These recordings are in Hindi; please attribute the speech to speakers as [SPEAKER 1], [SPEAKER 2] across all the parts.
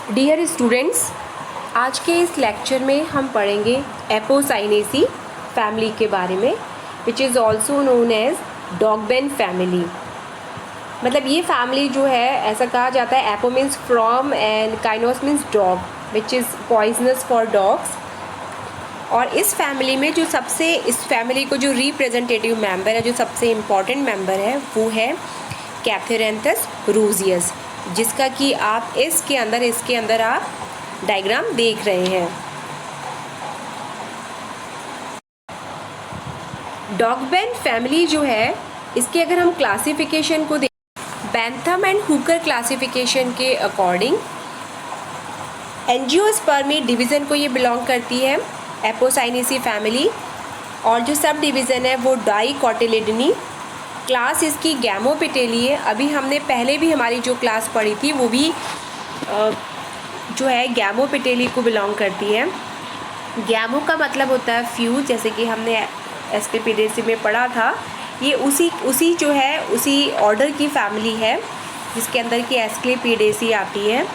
[SPEAKER 1] डियर स्टूडेंट्स, आज के इस लेक्चर में हम पढ़ेंगे एपोसाइनेसी फैमिली के बारे में, which is also known as dogbane family. मतलब ये फैमिली जो है, ऐसा कहा जाता है, apo means from and kynos means dog, which is poisonous for dogs. और इस फैमिली में जो सबसे, इस फैमिली को जो रिप्रेजेंटेटिव मेंबर है, जो सबसे इम्पॉर्टेंट मेंबर है, वो है कैथेरेंथस रोजियस, जिसका कि आप इसके अंदर आप डायग्राम देख रहे हैं। डॉगबेन फैमिली जो है, इसके अगर हम क्लासिफिकेशन को देखें, बैंथम एंड हुकर क्लासिफिकेशन के अकॉर्डिंग एंजियोस्पर्मी डिवीज़न को ये बिलोंग करती है, एपोसाइनेसी फैमिली। और जो सब डिवीज़न है वो डाइकोटिलिडनी। क्लास इसकी गैमोपेटेली है। अभी हमने पहले भी हमारी जो क्लास पढ़ी थी वो भी जो है गैमोपेटेली को बिलोंग करती है। गैमो का मतलब होता है फ्यूज, जैसे कि हमने एस्क्लेपिडेसी में पढ़ा था। ये उसी जो है उसी ऑर्डर की फैमिली है जिसके अंदर की एस्क्लेपिडेसी आती है।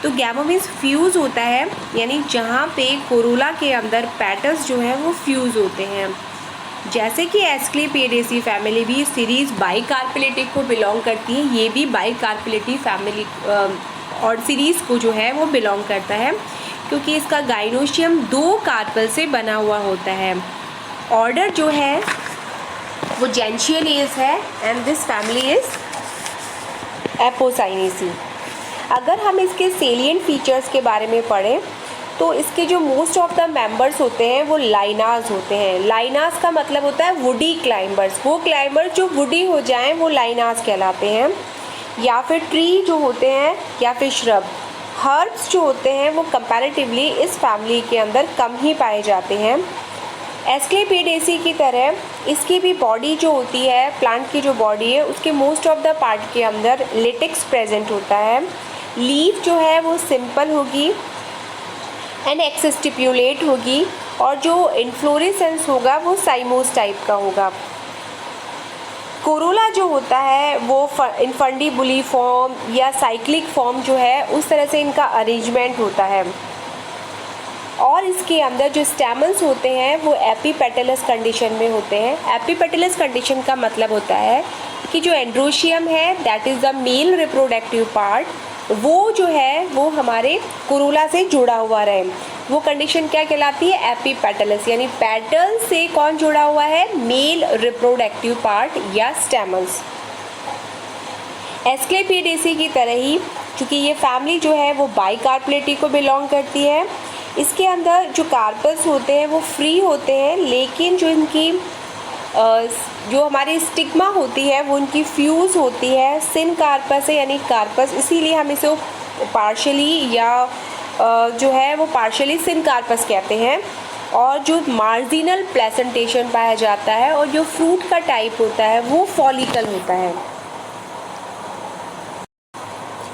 [SPEAKER 1] तो गैमो मीन्स फ्यूज़ होता है, यानी जहाँ पे कोरोला के अंदर पेटल्स जो है वो फ्यूज़ होते हैं। जैसे कि एस्क्लेपिडेसी फैमिली भी सीरीज़ बाइकार्पेलेटिव को बिलोंग करती है, ये भी बाइकार्पेलेटिव फैमिली और सीरीज़ को जो है वो बिलोंग करता है, क्योंकि इसका गाइनोशियम 2 कार्पल से बना हुआ होता है। ऑर्डर जो है वो जेंशियनेस है and this family is Apocynaceae. अगर हम इसके सेलिएंट फीचर्स के बारे में पढ़ें तो इसके जो मोस्ट ऑफ द मेंबर्स होते हैं वो लाइनास होते हैं। लाइनास का मतलब होता है वुडी क्लाइंबर्स। वो क्लाइंबर्स जो वुडी हो जाएं वो लाइनास कहलाते हैं। या फिर ट्री जो होते हैं या फिर श्रब। हर्ब्स जो होते हैं वो कंपैरेटिवली इस फैमिली के अंदर कम ही पाए जाते हैं। एस्क्लेपिडेसी की तरह इसकी भी बॉडी जो होती है, प्लांट की जो बॉडी है, उसके मोस्ट ऑफ द पार्ट के अंदर लेटेक्स प्रेजेंट होता है। लीफ जो है वो सिंपल होगी एंड एक्सस्टिपुलेट होगी, और जो इन्फ्लोरेसेंस होगा वो साइमोस टाइप का होगा। कोरोला जो होता है वो इनफंडिबुली फॉर्म या साइक्लिक फॉर्म जो है उस तरह से इनका अरेंजमेंट होता है। और इसके अंदर जो स्टैमन्स होते हैं वो एपीपेटलस कंडीशन में होते हैं। एपीपेटलस कंडीशन का मतलब होता है कि जो एंड्रोशियम है, that is the male reproductive part, वो जो है वो हमारे कोरोला से जुड़ा हुआ रहे। वो कंडीशन क्या कहलाती है? एपीपेटलस, यानी पेटल से कौन जुड़ा हुआ है? मेल रिप्रोडक्टिव पार्ट या स्टैमन्स। एस्क्लेपिडेसी की तरह ही चूँकि ये फैमिली जो है वो बाइकार्पेलेटी को बिलोंग करती है, इसके अंदर जो कार्पस होते हैं वो फ्री होते हैं, लेकिन जो इनकी जो हमारी स्टिग्मा होती है वो उनकी फ्यूज़ होती है सिन कार्पस है, यानी कार्पस, इसीलिए हम इसे पार्शली या जो है वो पार्शली सिन कार्पस कहते हैं। और जो मार्जिनल प्लेसेंटेशन पाया जाता है और जो फ्रूट का टाइप होता है वो फॉलिकल होता है।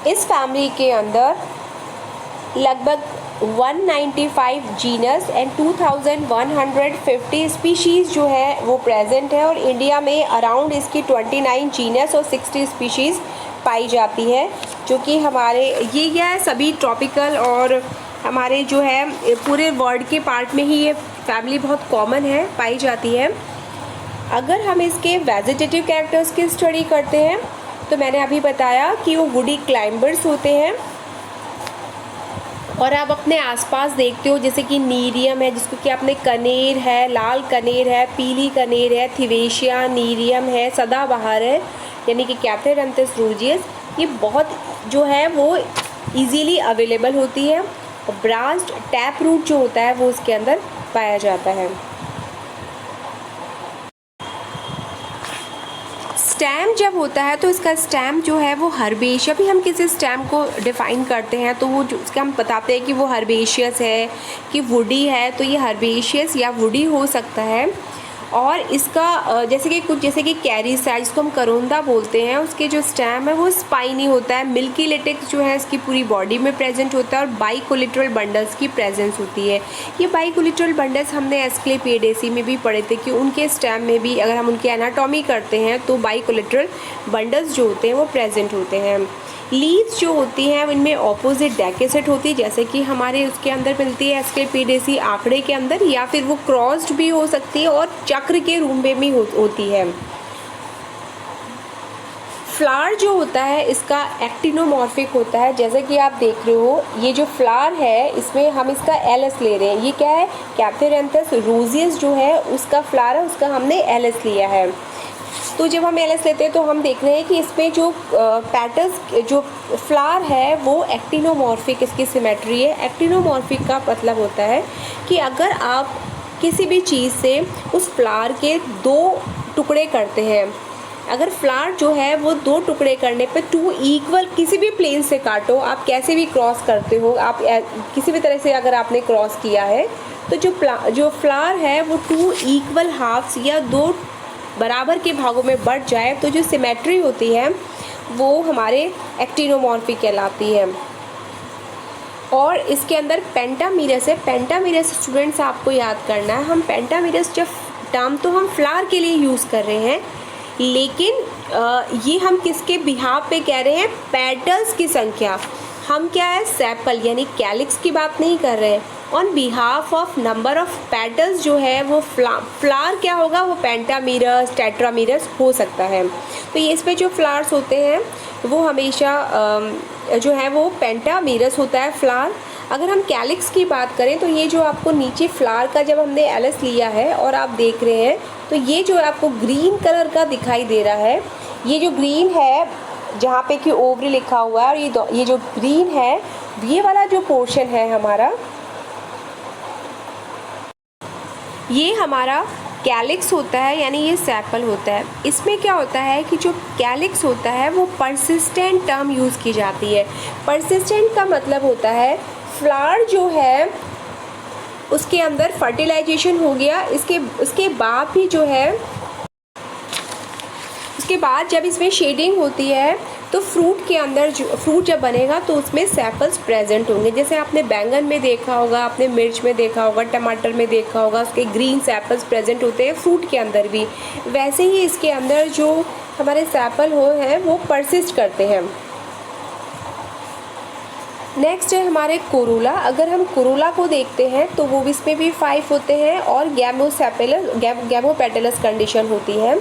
[SPEAKER 1] इस फैमिली के अंदर लगभग 195 जीनस एंड 2150 स्पीशीज़ जो है वो प्रेजेंट है, और इंडिया में अराउंड इसकी 29 जीनस और 60 स्पीशीज़ पाई जाती है, जो कि हमारे ये क्या है, सभी ट्रॉपिकल और हमारे जो है पूरे वर्ल्ड के पार्ट में ही ये फैमिली बहुत कॉमन है, पाई जाती है। अगर हम इसके वेजिटेटिव कैरेक्टर्स की स्टडी करते हैं तो मैंने अभी बताया कि वो वुडी क्लाइंबर्स होते हैं। और आप अपने आसपास देखते हो जैसे कि नीरियम है, जिसको कि आपने कनेर है, लाल कनेर है, पीली कनेर है, थिवेशिया, नीरियम है, सदाबहार है, यानी कि कैथेरेंथस रोजियस, ये बहुत जो है वो इजीली अवेलेबल होती है। और ब्रांच्ड टैप रूट जो होता है वो उसके अंदर पाया जाता है। स्टेम जब होता है तो इसका स्टेम जो है वो हर्बेशियस, अभी हम किसी स्टेम को डिफ़ाइन करते हैं तो वो जो उसका हम बताते हैं कि वो हर्बेशियस है कि वुडी है, तो ये हर्बेशियस या वुडी हो सकता है। और इसका जैसे कि कैरी साइड, जिसको हम करोंदा बोलते हैं, उसके जो स्टेम है वो स्पाइनी होता है। मिल्की लेटेक्स जो है इसकी पूरी बॉडी में प्रेजेंट होता है और बाइकोलेटरल बंडल्स की प्रेजेंस होती है। ये बाइकोलेटरल बंडल्स हमने एस्क्लेपिडेसी में भी पढ़े थे कि उनके स्टेम में भी अगर हम उनकी एनाटॉमी करते हैं तो बाइकोलेटरल बंडल्स जो होते हैं वो प्रेजेंट होते हैं। लीव्स जो होती हैं इनमें ऑपोजिट डेकेसेट होती है, जैसे कि हमारे उसके अंदर मिलती है एस्क्लेपिडेसी आंकड़े के अंदर, या फिर वो क्रॉस्ड भी हो सकती है और चक्र के रूप में भी होती है। फ्लावर जो होता है इसका एक्टिनोमॉर्फिक होता है, जैसे कि आप देख रहे हो ये जो फ्लावर है इसमें हम इसका एलएस ले रहे हैं। ये क्या है, कैप्थेरैंथस रोजियस जो है उसका फ्लावर है, उसका हमने एलएस लिया है। तो जब हम एलएस लेते हैं तो हम देख रहे हैं कि इसमें जो पैटल्स जो फ्लावर है वो एक्टिनोमॉर्फिक इसकी सिमेट्री है। एक्टिनोमॉर्फिक का मतलब होता है कि अगर आप किसी भी चीज़ से उस फ्लावर के 2 टुकड़े करते हैं, अगर फ्लावर जो है वो 2 टुकड़े करने पे 2 इक्वल किसी भी प्लेन से काटो, आप कैसे भी क्रॉस करते हो, आप किसी भी तरह से अगर आपने क्रॉस किया है तो जो फ्लावर है वो 2 इक्वल हाफ्स या 2 बराबर के भागों में बढ़ जाए तो जो सिमेट्री होती है वो हमारे एक्टिनोमॉर्फिक कहलाती है। और इसके अंदर पेंटामीरस है। पेंटामीरस स्टूडेंट्स आपको याद करना है, हम पेंटामीरस जब टर्म तो हम फ्लावर के लिए यूज़ कर रहे हैं, लेकिन ये हम किसके बिहाफ पे कह रहे हैं, पेटल्स की संख्या। हम क्या है, सेपल यानी कैलिक्स की बात नहीं कर रहे हैं। On behalf of number of petals जो है वो फ्लावर क्या होगा, वो पेंटामीरस टेट्रामीरस हो सकता है। तो ये इसमें जो फ्लावर्स होते हैं वो हमेशा जो है वो पेंटामीरस होता है फ्लावर। अगर हम कैलिक्स की बात करें तो ये जो आपको नीचे फ्लावर का जब हमने एलएस लिया है और आप देख रहे हैं तो ये जो आपको ग्रीन कलर का दिखाई दे रहा है, ये जो ग्रीन है जहाँ पे कि ओवरी लिखा हुआ है, और ये जो ग्रीन है ये वाला जो पोर्शन है हमारा, ये हमारा कैलिक्स होता है, यानी ये सेपल होता है। इसमें क्या होता है कि जो कैलिक्स होता है वो परसिस्टेंट टर्म यूज़ की जाती है। परसिस्टेंट का मतलब होता है फ्लावर जो है उसके अंदर फर्टिलाइजेशन हो गया, उसके बाद भी जो है उसके बाद जब इसमें शेडिंग होती है तो फ्रूट के अंदर जो फ्रूट जब बनेगा तो उसमें सेपल्स प्रेजेंट होंगे। जैसे आपने बैंगन में देखा होगा, आपने मिर्च में देखा होगा, टमाटर में देखा होगा, उसके ग्रीन सेपल्स प्रेजेंट होते हैं फ्रूट के अंदर भी, वैसे ही इसके अंदर जो हमारे सेपल हैं वो परसिस्ट करते हैं। नेक्स्ट है हमारे कोरोला। अगर हम कोरोला को देखते हैं तो वो इसमें भी 5 होते हैं और गैमोपेटलस कंडीशन होती है।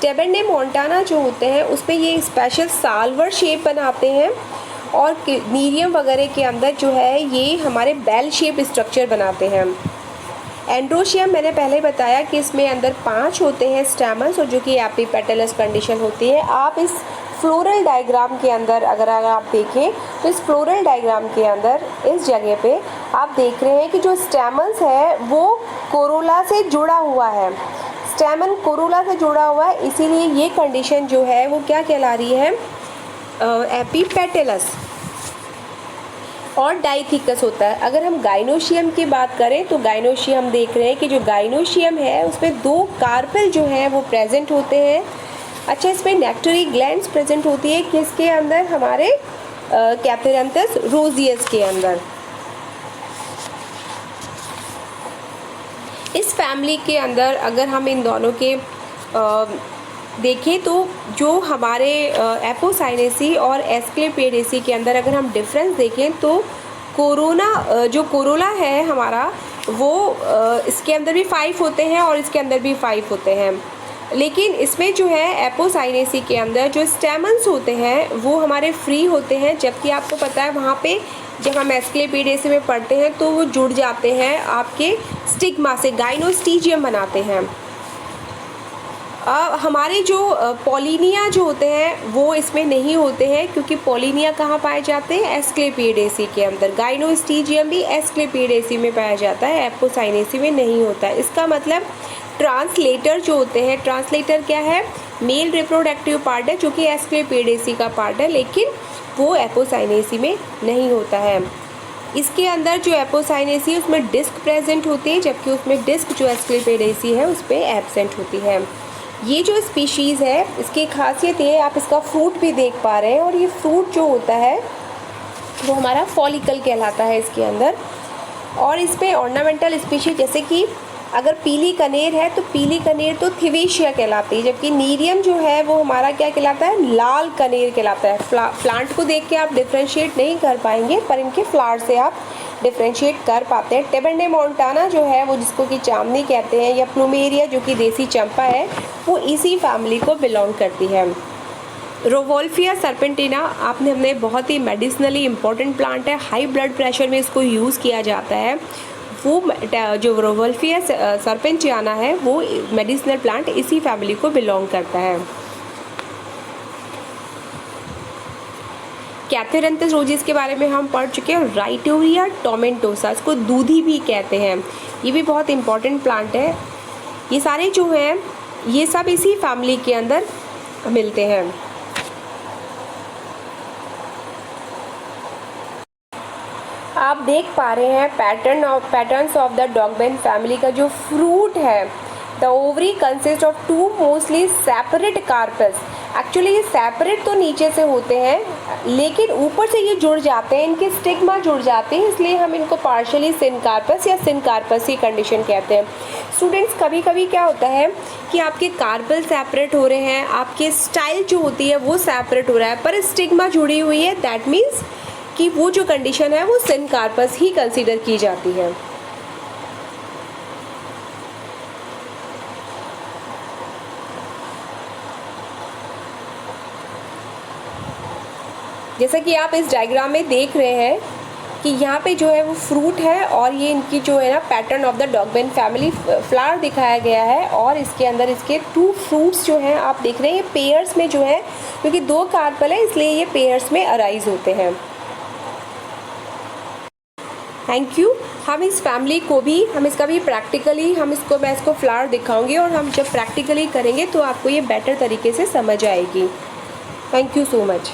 [SPEAKER 1] टेबेंडे मोंटाना जो होते हैं उसमें ये स्पेशल साल्वर शेप बनाते हैं, और नीरियम वगैरह के अंदर जो है ये हमारे बेल शेप स्ट्रक्चर बनाते हैं। एंड्रोशियम मैंने पहले बताया कि इसमें अंदर 5 होते हैं स्टैमन्स, और जो कि एपिपेटलस कंडीशन होती है। आप इस फ्लोरल डायग्राम के अंदर अगर आप देखें तो इस फ्लोरल डायग्राम के अंदर इस जगह पे आप देख रहे हैं कि जो स्टैमन्स है वो कोरोला से जुड़ा हुआ है, स्टैमन कोरोला से जुड़ा हुआ है, इसीलिए ये कंडीशन जो है वो क्या कहला रही है, एपिपेटलस। और डाइथिकस होता है। अगर हम गाइनोशियम की बात करें तो गाइनोशियम देख रहे हैं कि जो गाइनोशियम है उसमें 2 कार्पेल जो है वो प्रेजेंट होते हैं। अच्छा, इसमें नेक्टरी ग्लैंड्स प्रेजेंट होती है किसके अंदर, हमारे कैप्थेरैंथस रोजियस के अंदर। इस फैमिली के अंदर अगर हम इन दोनों के देखें तो जो हमारे एपोसाइनेसी और एस्क्लेपिडेसी के अंदर अगर हम डिफरेंस देखें तो जो कोरोला है हमारा वो इसके अंदर भी 5 होते हैं और इसके अंदर भी 5 होते हैं। लेकिन इसमें जो है एपोसाइनेसी के अंदर जो स्टेमन्स होते हैं वो हमारे फ्री होते हैं, जबकि आपको पता है वहाँ पे जब हम एस्क्लेपिडेसी में पढ़ते हैं तो वो जुड़ जाते हैं आपके स्टिग्मा से, गाइनोस्टीजियम बनाते हैं। हमारे जो पॉलिनिया जो होते हैं वो इसमें नहीं होते हैं, क्योंकि पॉलिनिया कहाँ पाए जाते हैं, एस्क्लेपिडेसी के अंदर। गाइनोस्टीजियम भी एस्क्लेपिडेसी में पाया जाता है, एपोसाइनेसी में नहीं होता है। इसका मतलब ट्रांसलेटर जो होते हैं, ट्रांसलेटर क्या है, मेल रिप्रोडक्टिव पार्ट है जो कि एस्क्लेपिडेसी का पार्ट है, लेकिन वो एपोसाइनेसी में नहीं होता है। इसके अंदर जो एपोसाइनेसी है उसमें डिस्क प्रेजेंट होती है, जबकि उसमें डिस्क जो एस्क्लेपिडेसी है उस पर एब्सेंट होती है। ये जो स्पीशीज़ है इसकी खासियत ये है, आप इसका फ्रूट भी देख पा रहे हैं, और ये फ्रूट जो होता है वो हमारा फॉलिकल कहलाता है इसके अंदर। और इसमें ऑर्नामेंटल स्पीशीज जैसे कि अगर पीली कनेर है तो पीली कनेर तो थिवेशिया कहलाती है, जबकि नीरियम जो है वो हमारा क्या कहलाता है, लाल कनेर कहलाता है। प्लांट को देख के आप डिफ्रेंशिएट नहीं कर पाएंगे, पर इनके फ्लावर से आप डिफ्रेंशिएट कर पाते हैं। टेबरने मोंटाना जो है वो जिसको कि चांदनी कहते हैं, या प्लूमेरिया जो कि देसी चंपा है, वो इसी फैमिली को बिलोंग करती है। रोवोल्फिया सर्पेंटिना हमने बहुत ही मेडिसिनली इम्पोर्टेंट प्लांट है, हाई ब्लड प्रेशर में इसको यूज़ किया जाता है। वो जो रोवोल्फिया सर्पेंटिना है वो मेडिसिनल प्लांट इसी फैमिली को बिलोंग करता है। कैथेरंथस रोजिस के बारे में हम पढ़ चुके हैं। राइटोरिया टोमेंटोसा, इसको दूधी भी कहते हैं, ये भी बहुत इंपॉर्टेंट प्लांट है। ये सारे जो हैं ये सब इसी फैमिली के अंदर मिलते हैं। आप देख पा रहे हैं patterns of the dogbane family का जो फ्रूट है। The ovary consist of two mostly separate carpels. Actually ये सेपरेट तो नीचे से होते हैं, लेकिन ऊपर से ये जुड़ जाते हैं, इनके स्टिग्मा जुड़ जाते हैं, इसलिए हम इनको पार्शियली सिनकार्पस या सिनकार्पस की कंडीशन कहते हैं। स्टूडेंट्स, कभी कभी क्या होता है कि आपके कार्पल सेपरेट हो रहे हैं, आपके स्टाइल जो होती है वो सेपरेट हो रहा है, पर स्टिग्मा जुड़ी हुई है, दैट मीन्स कि वो जो कंडीशन है वो सिनकार्पस ही कंसीडर की जाती है। जैसा कि आप इस डायग्राम में देख रहे हैं कि यहाँ पे जो है वो फ्रूट है, और ये इनकी जो है ना pattern of the dogbane family flower दिखाया गया है, और इसके अंदर इसके 2 फ्रूट्स जो हैं आप देख रहे हैं, ये पेयर्स में जो है, क्योंकि 2 कार्पल है इसलिए ये पेयर्स में अराइज होते हैं। Thank you. हम इस फैमिली को भी इसका भी प्रैक्टिकली मैं इसको फ्लावर दिखाऊंगी, और हम जब प्रैक्टिकली करेंगे तो आपको ये बेटर तरीके से समझ आएगी। Thank you so much.